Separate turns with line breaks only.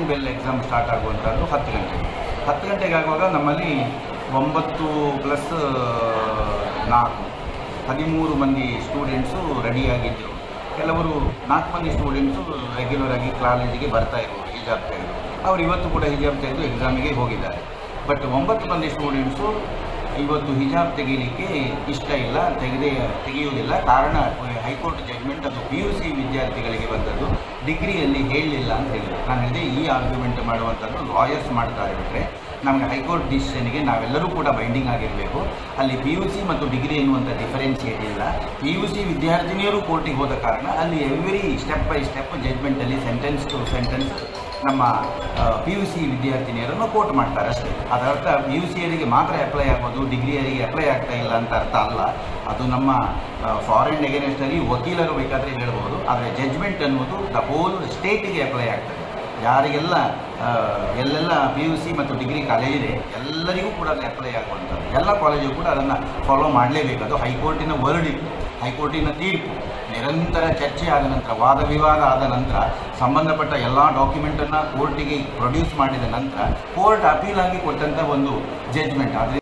Calling bell exam start ಆಗುವಂಥದ್ದು 10 ಗಂಟೆಗೆ. 10 ಗಂಟೆಗೆ ಆಗುವಾಗ ನಮ್ಮಲ್ಲಿ 9+4 13 ಮಂದಿ ಸ್ಟೂಡೆಂಟ್ಸು ರೆಡಿಯಾಗಿದ್ದರು. ಕೆಲವರು 4 ಮಂದಿ ಸ್ಟೂಡೆಂಟ್ಸು ರೆಗ್ಯುಲರ್ ಆಗಿ ಕಾಲೇಜಿಗೆ ಬರ್ತಾ ಇರೋರು ಹಿಜಾಬ್ ತೆಗೆದು. ಅವರು ಇವತ್ತು ಕೂಡ ಹಿಜಾಬ್ ತೆಗೆದು ಎಕ್ಸಾಮಿಗೆ ಹೋಗಿದ್ದಾರೆ. ಬಟ್ 9 ಮಂದಿ ಸ್ಟೂಡೆಂಟ್ಸು ಇವತ್ತು ಹಿಜಾಬ್ ತೆಗೀಲಿಕ್ಕೆ ಇಷ್ಟ ಇಲ್ಲ, ತೆಗೆಯುವುದಿಲ್ಲ. ಕಾರಣ ಹೈಕೋರ್ಟ್ ಜಡ್ಜ್ಮೆಂಟ್ ಅದು PUC ವಿದ್ಯಾರ್ಥಿಗಳಿಗೆ ಬಂದದ್ದು, ಡಿಗ್ರಿಯಲ್ಲಿ ಹೇಳಲಿಲ್ಲ ಅಂತ ಹೇಳಿದ್ರು. ನಾನು ಹೇಳಿದೆ ಈ ಆರ್ಗ್ಯುಮೆಂಟ್ ಮಾಡುವಂಥದ್ದು ಲಾಯರ್ಸ್ ಮಾಡ್ತಾರೆ ಬಿಟ್ಟರೆ ನಮಗೆ ಹೈಕೋರ್ಟ್ ಡಿಸಿಷನ್ಗೆ ನಾವೆಲ್ಲರೂ ಕೂಡ ಬೈಂಡಿಂಗ್ ಆಗಿರಬೇಕು. ಅಲ್ಲಿ PUC ಮತ್ತು ಡಿಗ್ರಿ ಎನ್ನುವಂಥ ಡಿಫರೆನ್ಷಿಯೇಟ್ ಇಲ್ಲ. PUC ವಿದ್ಯಾರ್ಥಿನಿಯರು ಕೋರ್ಟಿಗೆ ಹೋದ ಕಾರಣ ಅಲ್ಲಿ ಎವ್ರಿ ಸ್ಟೆಪ್ ಬೈ ಸ್ಟೆಪ್ ಜಡ್ಜ್ಮೆಂಟಲ್ಲಿ ಸೆಂಟೆನ್ಸ್ ಟು ಸೆಂಟೆನ್ಸ್ ನಮ್ಮ PUC ವಿದ್ಯಾರ್ಥಿನಿಯರನ್ನು ಕೋರ್ಟ್ ಮಾಡ್ತಾರೆ ಅಷ್ಟೇ. ಅದರ ಅರ್ಥ PUCಯರಿಗೆ ಮಾತ್ರ ಅಪ್ಲೈ ಆಗೋದು, ಡಿಗ್ರಿಯರಿಗೆ ಅಪ್ಲೈ ಆಗ್ತಾ ಇಲ್ಲ ಅಂತ ಅರ್ಥ ಅಲ್ಲ. ಅದು ನಮ್ಮ ಫಾರಿನ್ ಎಗೇನೆಸ್ಟಲ್ಲಿ ವಕೀಲರು ಬೇಕಾದರೆ ಹೇಳ್ಬೋದು. ಆದರೆ ಜಡ್ಜ್ಮೆಂಟ್ ಅನ್ನೋದು ದ ಹೋಲ್ ಸ್ಟೇಟಿಗೆ ಅಪ್ಲೈ ಆಗ್ತದೆ. ಯಾರಿಗೆಲ್ಲ ಎಲ್ಲೆಲ್ಲ PUC ಮತ್ತು ಡಿಗ್ರಿ ಕಾಲೇಜಿದೆ ಎಲ್ಲರಿಗೂ ಕೂಡ ಅದು ಅಪ್ಲೈ ಆಗುವಂಥದ್ದು. ಎಲ್ಲ ಕಾಲೇಜು ಕೂಡ ಅದನ್ನು ಫಾಲೋ ಮಾಡಲೇಬೇಕು. ಅದು ಹೈಕೋರ್ಟಿನ ವರ್ಡಿಕ್ಟ್, ಹೈಕೋರ್ಟಿನ ತೀರ್ಪು ನಿರಂತರ ಚರ್ಚೆ ಆದ ನಂತರ, ವಾದ ವಿವಾದ ಆದ ನಂತರ, ಸಂಬಂಧಪಟ್ಟ ಎಲ್ಲ ಡಾಕ್ಯುಮೆಂಟನ್ನು ಕೋರ್ಟಿಗೆ ಪ್ರೊಡ್ಯೂಸ್ ಮಾಡಿದ ನಂತರ ಕೋರ್ಟ್ ಅಪೀಲ್ ಆಗಿ ಕೊಟ್ಟಂಥ ಒಂದು ಜಡ್ಜ್ಮೆಂಟ್.